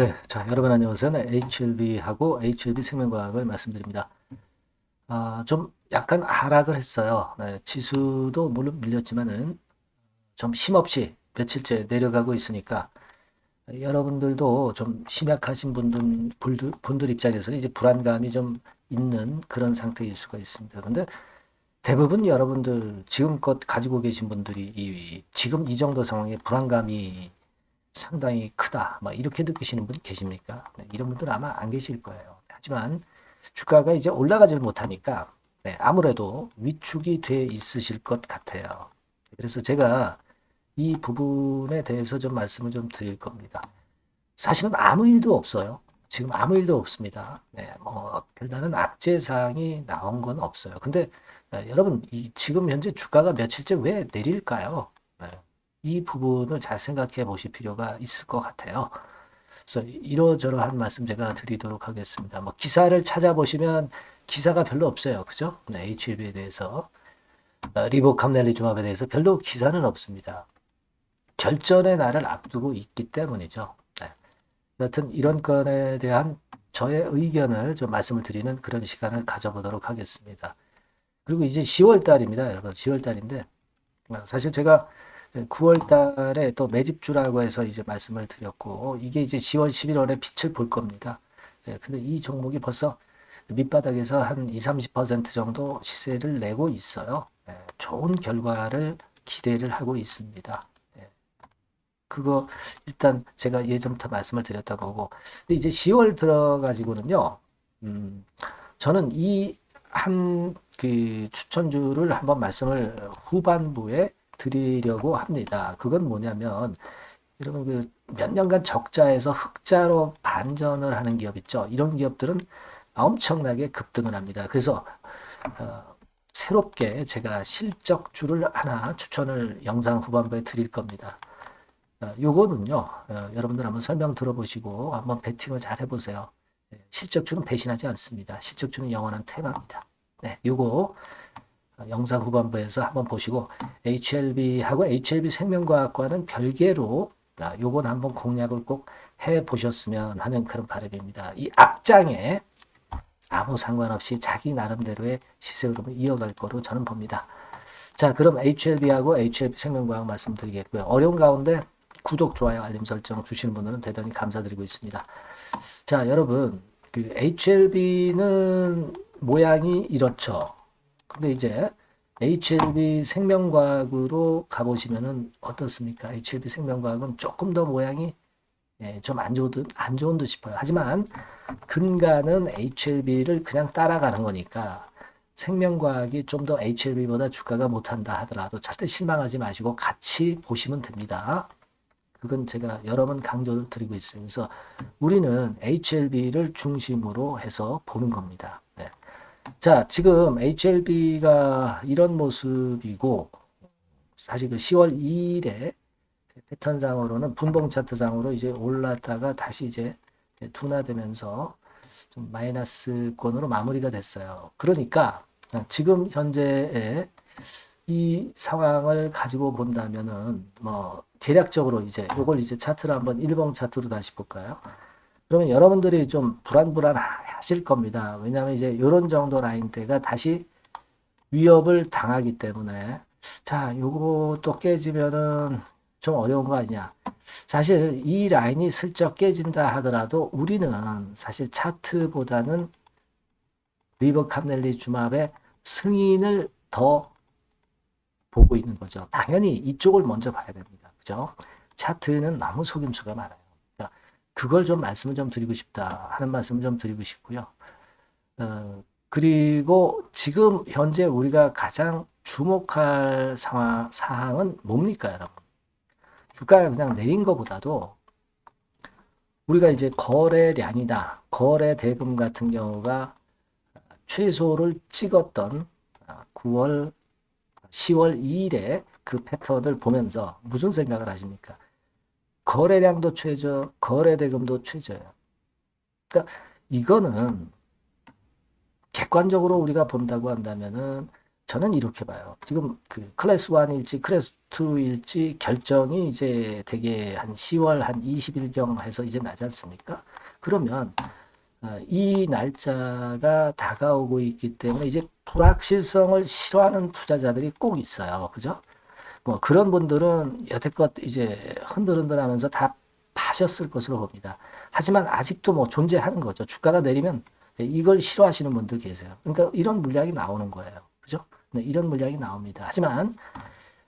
네, 자, 여러분 안녕하세요. 네, HLB하고 HLB 생명과학을 말씀드립니다. 좀 약간 하락을 했어요. 네, 지수도 물론 밀렸지만은 좀 힘없이 며칠째 내려가고 있으니까 여러분들도 좀 심약하신 분들 입장에서는 이제 불안감이 좀 있는 그런 상태일 수가 있습니다. 근데 대부분 여러분들 지금껏 가지고 계신 분들이 지금 이 정도 상황에 불안감이 상당히 크다. 막 이렇게 느끼시는 분 계십니까? 네, 이런 분들은 아마 안 계실 거예요. 하지만 주가가 이제 올라가질 못하니까 네, 아무래도 위축이 돼 있으실 것 같아요. 그래서 제가 이 부분에 대해서 좀 말씀을 좀 드릴 겁니다. 사실은 아무 일도 없어요. 지금 아무 일도 없습니다. 네, 뭐 별다른 악재사항이 나온 건 없어요. 근데 여러분 지금 현재 주가가 며칠째 왜 내릴까요? 네, 이 부분을 잘 생각해 보실 필요가 있을 것 같아요. 그래서 이러저러한 말씀 제가 드리도록 하겠습니다. 뭐 기사를 찾아보시면 기사가 별로 없어요. 그죠? 네, HLB에 대해서 리보캄넬리주맙에 대해서 별로 기사는 없습니다. 결전의 날을 앞두고 있기 때문이죠. 네. 여튼 이런 건에 대한 저의 의견을 좀 말씀을 드리는 그런 시간을 가져보도록 하겠습니다. 그리고 이제 10월 달입니다. 여러분 10월 달인데 사실 제가 9월 달에 또 매집주라고 해서 이제 말씀을 드렸고 이게 이제 10월 11월에 빛을 볼 겁니다. 근데 이 종목이 벌써 밑바닥에서 한 2, 30% 정도 시세를 내고 있어요. 좋은 결과를 기대를 하고 있습니다. 그거 일단 제가 예전부터 말씀을 드렸던 거고 근데 이제 10월 들어가지고는요. 저는 이 한 그 추천주를 한번 말씀을 후반부에 드리려고 합니다. 그건 뭐냐면 여러분 그 몇 년간 적자에서 흑자로 반전을 하는 기업 있죠. 이런 기업들은 엄청나게 급등을 합니다. 그래서 새롭게 제가 실적주를 하나 추천을 영상 후반부에 드릴 겁니다. 요거는요, 여러분들 한번 설명 들어보시고 한번 베팅을 잘 해보세요. 실적주는 배신하지 않습니다. 실적주는 영원한 테마입니다. 네, 요거 영상 후반부에서 한번 보시고 HLB하고 HLB 생명과학과는 별개로 요건 한번 공략을 꼭 해보셨으면 하는 그런 바람입니다. 이 악장에 아무 상관없이 자기 나름대로의 시세 흐름을 이어갈 거로 저는 봅니다. 자, 그럼 HLB하고 HLB 생명과학 말씀드리겠고요. 어려운 가운데 구독, 좋아요, 알림 설정 주시는 분들은 대단히 감사드리고 있습니다. 자, 여러분, 그 HLB는 모양이 이렇죠. 근데 이제 HLB 생명과학으로 가보시면은 어떻습니까? HLB 생명과학은 조금 더 모양이 좀 안 좋은 듯 싶어요. 하지만 근간은 HLB를 그냥 따라가는 거니까 생명과학이 좀 더 HLB보다 주가가 못한다 하더라도 절대 실망하지 마시고 같이 보시면 됩니다. 그건 제가 여러 번 강조를 드리고 있어요. 그래서 우리는 HLB를 중심으로 해서 보는 겁니다. 네. 자, 지금 HLB가 이런 모습이고 사실 그 10월 2일에 패턴상으로는 분봉 차트상으로 이제 올랐다가 다시 이제 둔화되면서 좀 마이너스권으로 마무리가 됐어요. 그러니까 지금 현재의 이 상황을 가지고 본다면은 뭐 대략적으로 이제 요걸 이제 차트를 한번 일봉 차트로 다시 볼까요? 그러면 여러분들이 좀 불안하실 겁니다. 왜냐하면 이제 이런 정도 라인대가 다시 위협을 당하기 때문에 자, 요거 또 깨지면은 좀 어려운 거 아니냐. 사실 이 라인이 슬쩍 깨진다 하더라도 우리는 사실 차트보다는 리버캄넬리 주맙의 승인을 더 보고 있는 거죠. 당연히 이쪽을 먼저 봐야 됩니다. 그죠? 차트는 너무 속임수가 많아요. 그러니까 그걸 좀 말씀을 좀 드리고 싶다 하는 말씀을 좀 드리고 싶고요. 그리고 지금 현재 우리가 가장 주목할 사항은 뭡니까, 여러분? 주가가 그냥 내린 것보다도 우리가 이제 거래량이다. 거래 대금 같은 경우가 최소를 찍었던 9월, 10월 2일에 그 패턴을 보면서 무슨 생각을 하십니까? 거래량도 최저, 거래 대금도 최저예요. 그러니까 이거는 객관적으로 우리가 본다고 한다면은 저는 이렇게 봐요. 지금 그 클래스 1일지 클래스 2일지 결정이 이제 되게 한 10월 한 20일경 해서 이제 나지 않습니까? 그러면 이 날짜가 다가오고 있기 때문에 이제 불확실성을 싫어하는 투자자들이 꼭 있어요. 그죠? 뭐 그런 분들은 여태껏 이제 흔들흔들하면서 다 파셨을 것으로 봅니다. 하지만 아직도 뭐 존재하는 거죠. 주가가 내리면 이걸 싫어하시는 분들 계세요. 그러니까 이런 물량이 나오는 거예요. 그죠? 네, 이런 물량이 나옵니다. 하지만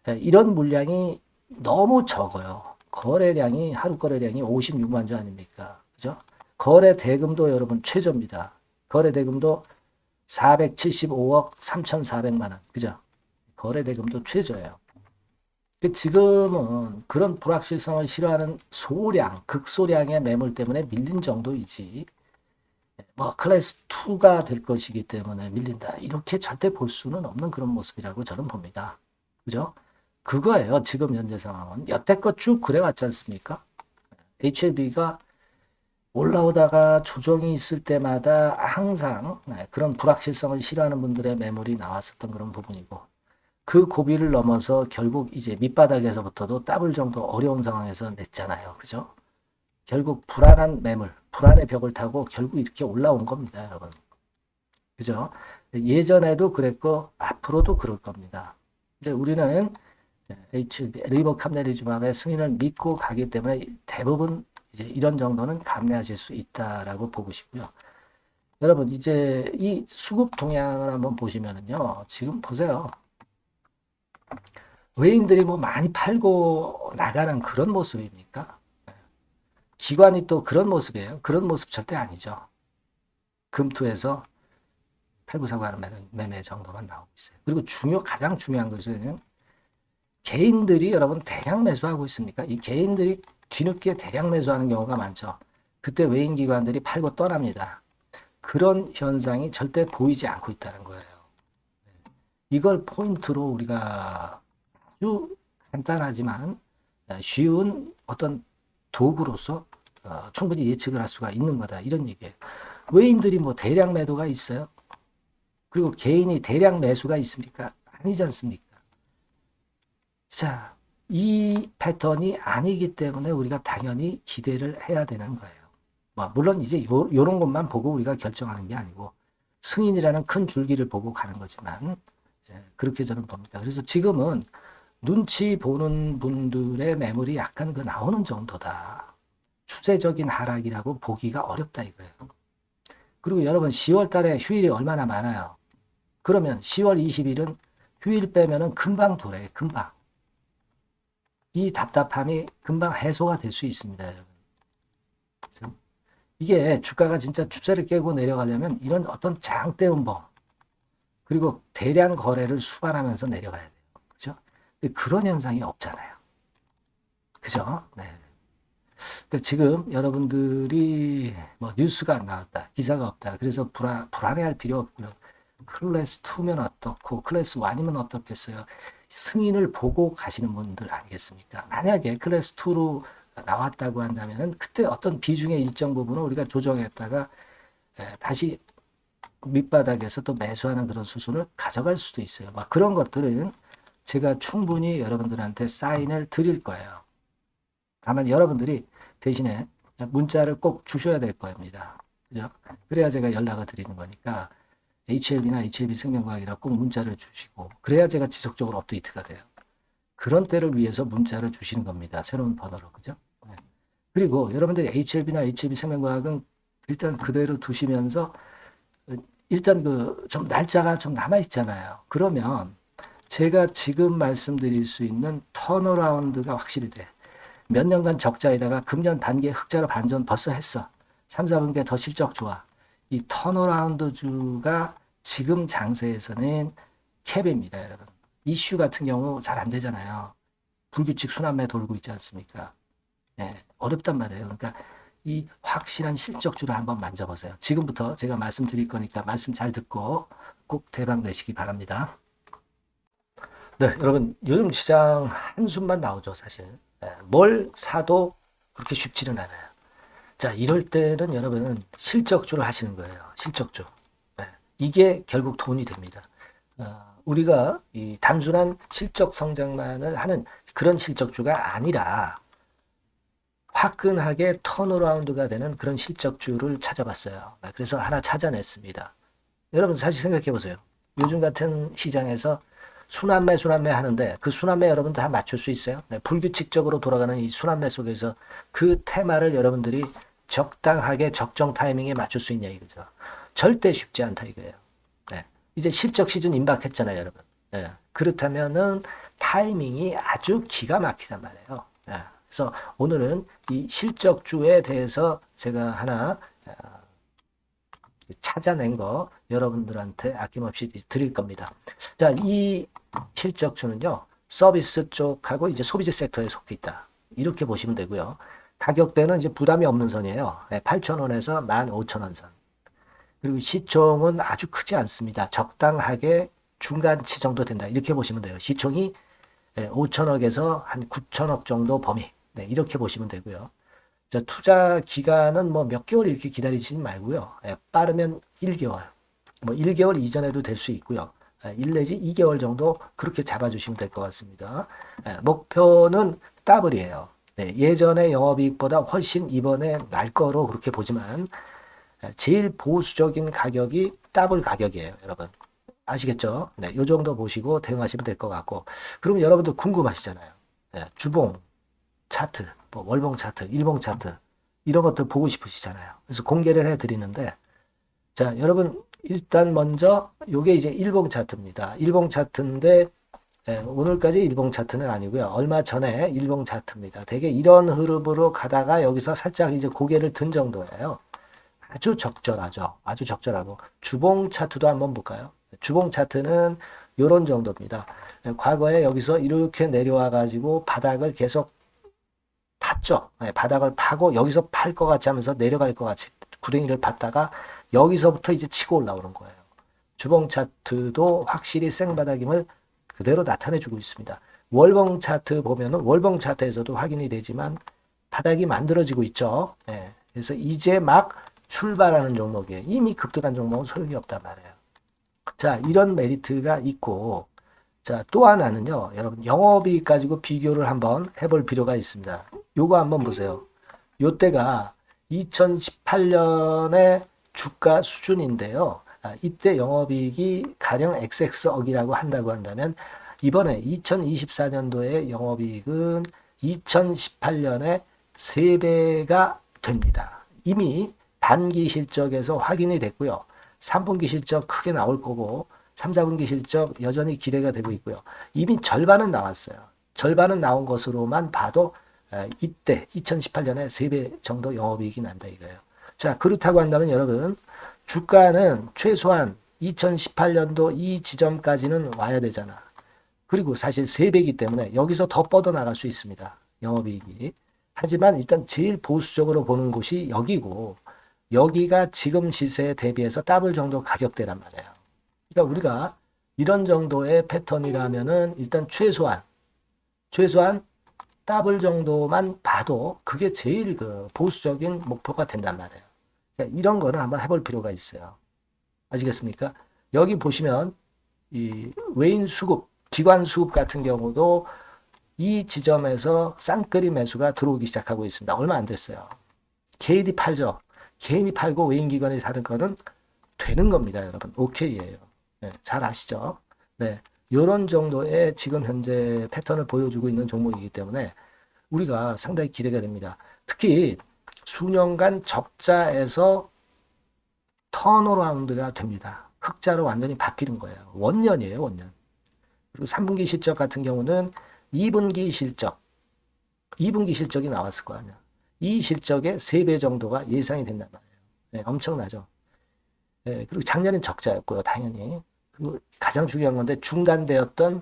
이런 물량이 너무 적어요. 거래량이 하루 거래량이 56만 주 아닙니까? 그죠? 거래 대금도 여러분 최저입니다. 거래 대금도 475억 3,400만 원. 그죠? 거래 대금도 최저예요. 지금은 그런 불확실성을 싫어하는 소량, 극소량의 매물 때문에 밀린 정도이지, 뭐 클래스 2가 될 것이기 때문에 밀린다. 이렇게 절대 볼 수는 없는 그런 모습이라고 저는 봅니다. 그죠? 그거예요. 지금 현재 상황은. 여태껏 쭉 그래왔지 않습니까? HLB가 올라오다가 조정이 있을 때마다 항상 그런 불확실성을 싫어하는 분들의 매물이 나왔었던 그런 부분이고, 그 고비를 넘어서 결국 이제 밑바닥에서부터도 더블 정도 어려운 상황에서 냈잖아요. 그죠? 결국 불안한 매물, 불안의 벽을 타고 결국 이렇게 올라온 겁니다, 여러분. 그죠? 예전에도 그랬고 앞으로도 그럴 겁니다. 근데 우리는 리버 캄네리즘압의 승인을 믿고 가기 때문에 대부분 이제 이런 정도는 감내하실 수 있다라고 보시고요. 여러분 이제 이 수급 동향을 한번 보시면은요. 지금 보세요. 외인들이 뭐 많이 팔고 나가는 그런 모습입니까? 기관이 또 그런 모습이에요. 그런 모습 절대 아니죠. 금투에서 팔고 사고 하는 매매 정도만 나오고 있어요. 그리고 가장 중요한 것은 개인들이 여러분 대량 매수하고 있습니까? 이 개인들이 뒤늦게 대량 매수하는 경우가 많죠. 그때 외인 기관들이 팔고 떠납니다. 그런 현상이 절대 보이지 않고 있다는 거예요. 이걸 포인트로 우리가 아주 간단하지만 쉬운 어떤 도구로서 충분히 예측을 할 수가 있는 거다. 이런 얘기예요. 외인들이 뭐 대량 매도가 있어요? 그리고 개인이 대량 매수가 있습니까? 아니지 않습니까? 자, 이 패턴이 아니기 때문에 우리가 당연히 기대를 해야 되는 거예요. 뭐 물론 이제 요런 것만 보고 우리가 결정하는 게 아니고 승인이라는 큰 줄기를 보고 가는 거지만 그렇게 저는 봅니다. 그래서 지금은 눈치 보는 분들의 매물이 약간 그 나오는 정도다. 추세적인 하락이라고 보기가 어렵다 이거예요. 그리고 여러분 10월 달에 휴일이 얼마나 많아요. 그러면 10월 20일은 휴일 빼면은 금방 도래, 금방. 이 답답함이 금방 해소가 될 수 있습니다, 여러분. 그렇죠? 이게 주가가 진짜 추세를 깨고 내려가려면 이런 어떤 장대 음봉, 그리고 대량 거래를 수반하면서 내려가야 돼요. 그죠? 근데 그런 현상이 없잖아요. 그죠? 네. 그러니까 지금 여러분들이 뭐 뉴스가 안 나왔다, 기사가 없다. 그래서 불안해할 필요 없고요. 클래스 2면 어떻고 클래스 1이면 어떻겠어요? 승인을 보고 가시는 분들 아니겠습니까? 만약에 클래스 2로 나왔다고 한다면 그때 어떤 비중의 일정 부분을 우리가 조정했다가 다시 밑바닥에서 또 매수하는 그런 수순을 가져갈 수도 있어요. 막 그런 것들은 제가 충분히 여러분들한테 사인을 드릴 거예요. 다만 여러분들이 대신에 문자를 꼭 주셔야 될 겁니다. 그죠? 그래야 제가 연락을 드리는 거니까 HLB나 HLB 생명과학이라 꼭 문자를 주시고 그래야 제가 지속적으로 업데이트가 돼요. 그런 때를 위해서 문자를 주시는 겁니다. 새로운 번호로. 그죠? 네. 그리고 여러분들이 HLB나 HLB 생명과학은 일단 그대로 두시면서 일단 그 좀 날짜가 좀 남아 있잖아요. 그러면 제가 지금 말씀드릴 수 있는 턴어라운드가 확실히 돼. 몇 년간 적자에다가 금년 단기 흑자로 반전 벌써 했어. 3, 4분기에 더 실적 좋아. 이 턴어라운드 주가 지금 장세에서는 캡입니다, 여러분. 이슈 같은 경우 잘 안 되잖아요. 불규칙 순환매 돌고 있지 않습니까? 네, 어렵단 말이에요. 그러니까 이 확실한 실적주를 한번 만져보세요. 지금부터 제가 말씀드릴 거니까 말씀 잘 듣고 꼭 대박 내시기 바랍니다. 네, 여러분 요즘 시장 한숨만 나오죠, 사실. 뭘 사도 그렇게 쉽지는 않아요. 자, 이럴 때는 여러분 실적주를 하시는 거예요. 실적주. 이게 결국 돈이 됩니다. 우리가 이 단순한 실적 성장만을 하는 그런 실적주가 아니라 화끈하게 턴어라운드가 되는 그런 실적주를 찾아봤어요. 그래서 하나 찾아냈습니다. 여러분 사실 생각해 보세요. 요즘 같은 시장에서 순환매 하는데 그 순환매 여러분 다 맞출 수 있어요? 네, 불규칙적으로 돌아가는 이 순환매 속에서 그 테마를 여러분들이 적당하게 적정 타이밍에 맞출 수 있냐 이거죠. 절대 쉽지 않다 이거예요. 네, 이제 실적 시즌 임박했잖아요, 여러분. 네, 그렇다면은 타이밍이 아주 기가 막히단 말이에요. 네, 그래서 오늘은 이 실적주에 대해서 제가 하나 찾아낸 거 여러분들한테 아낌없이 드릴 겁니다. 자, 이 실적주는요, 서비스 쪽하고 이제 소비재 섹터에 속해 있다. 이렇게 보시면 되고요. 가격대는 이제 부담이 없는 선이에요. 8,000원에서 15,000원 선. 그리고 시총은 아주 크지 않습니다. 적당하게 중간치 정도 된다. 이렇게 보시면 돼요. 시총이 5천억에서 한 9천억 정도 범위. 네, 이렇게 보시면 되고요. 자, 투자 기간은 뭐 몇 개월 이렇게 기다리지 말고요. 빠르면 1개월, 뭐 1개월 이전에도 될 수 있고요. 1 내지 2개월 정도 그렇게 잡아주시면 될 것 같습니다. 목표는 더블이에요. 네, 예전의 영업이익보다 훨씬 이번에 날 거로 그렇게 보지만 제일 보수적인 가격이 더블 가격이에요, 여러분. 아시겠죠? 네, 요 정도 보시고 대응하시면 될 것 같고. 그럼 여러분들 궁금하시잖아요. 네, 주봉, 차트, 뭐 월봉 차트, 일봉 차트 이런 것들 보고 싶으시잖아요. 그래서 공개를 해 드리는데 자, 여러분 일단 먼저 요게 이제 일봉 차트입니다. 일봉 차트인데 오늘까지 일봉 차트는 아니고요. 얼마 전에 일봉 차트입니다. 되게 이런 흐름으로 가다가 여기서 살짝 이제 고개를 든 정도예요. 아주 적절하죠. 아주 적절하고 주봉 차트도 한번 볼까요? 주봉 차트는 요런 정도입니다. 과거에 여기서 이렇게 내려와 가지고 바닥을 계속 팠죠. 바닥을 파고 여기서 팔 것 같이 하면서 내려갈 것 같이 구덩이를 팠다가 여기서부터 이제 치고 올라오는 거예요. 주봉 차트도 확실히 생바닥임을 그대로 나타내주고 있습니다. 월봉 차트 보면은 월봉 차트에서도 확인이 되지만 바닥이 만들어지고 있죠. 네. 그래서 이제 막 출발하는 종목이에요. 이미 급등한 종목은 소용이 없단 말이에요. 자, 이런 메리트가 있고 자, 또 하나는요. 여러분 영업이익 가지고 비교를 한번 해볼 필요가 있습니다. 요거 한번 보세요. 요때가 2018년의 주가 수준인데요. 이때 영업이익이 가령 XX억이라고 한다고 한다면 이번에 2024년도의 영업이익은 2018년에 3배가 됩니다. 이미 단기 실적에서 확인이 됐고요. 3분기 실적 크게 나올 거고 3, 4분기 실적 여전히 기대가 되고 있고요. 이미 절반은 나왔어요. 절반은 나온 것으로만 봐도 이때 2018년에 3배 정도 영업이익이 난다 이거예요. 자, 그렇다고 한다면 여러분 주가는 최소한 2018년도 이 지점까지는 와야 되잖아. 그리고 사실 3배이기 때문에 여기서 더 뻗어나갈 수 있습니다. 영업이익이. 하지만 일단 제일 보수적으로 보는 곳이 여기고 여기가 지금 시세에 대비해서 더블 정도 가격대란 말이에요. 그러니까 우리가 이런 정도의 패턴이라면은 일단 최소한 더블 정도만 봐도 그게 제일 그 보수적인 목표가 된단 말이에요. 그러니까 이런 거는 한번 해볼 필요가 있어요. 아시겠습니까? 여기 보시면 이 외인 수급, 기관 수급 같은 경우도 이 지점에서 쌍끌이 매수가 들어오기 시작하고 있습니다. 얼마 안 됐어요. 개인이 팔죠. 개인이 팔고 외인 기관이 사는 거는 되는 겁니다, 여러분. 오케이예요. 네, 잘 아시죠? 네, 이런 정도의 지금 현재 패턴을 보여주고 있는 종목이기 때문에 우리가 상당히 기대가 됩니다. 특히 수년간 적자에서 턴어라운드가 됩니다. 흑자로 완전히 바뀌는 거예요. 원년이에요, 원년. 그리고 3분기 실적 같은 경우는 2분기 실적이 나왔을 거 아니야. 이 실적의 3배 정도가 예상이 된단 말이에요. 네, 엄청나죠. 네, 그리고 작년엔 적자였고요, 당연히. 그리고 가장 중요한 건데 중단되었던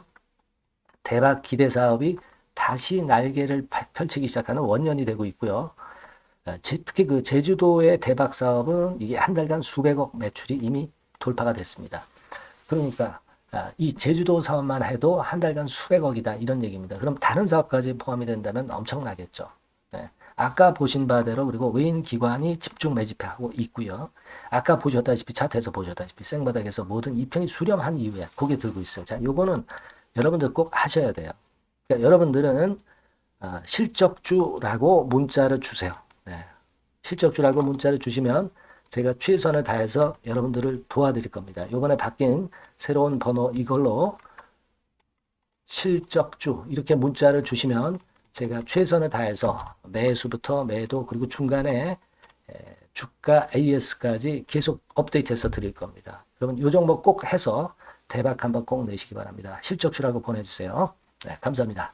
대박 기대 사업이 다시 날개를 펼치기 시작하는 원년이 되고 있고요. 특히 그 제주도의 대박 사업은 이게 한 달간 수백억 매출이 이미 돌파가 됐습니다. 그러니까 이 제주도 사업만 해도 한 달간 수백억이다 이런 얘기입니다. 그럼 다른 사업까지 포함이 된다면 엄청나겠죠. 네. 아까 보신 바대로 그리고 외인 기관이 집중 매집하고 있고요. 아까 보셨다시피 차트에서 보셨다시피 생바닥에서 모든 이평이 수렴한 이후에 고개 들고 있어요. 자, 요거는 여러분들 꼭 하셔야 돼요. 그러니까 여러분들은 실적주라고 문자를 주세요. 네. 실적주라고 문자를 주시면 제가 최선을 다해서 여러분들을 도와드릴 겁니다. 요번에 바뀐 새로운 번호 이걸로 실적주 이렇게 문자를 주시면 제가 최선을 다해서 매수부터 매도 그리고 중간에 주가 AS까지 계속 업데이트해서 드릴 겁니다. 여러분 요 종목 꼭 해서 대박 한번 꼭 내시기 바랍니다. 실적주라고 보내주세요. 네, 감사합니다.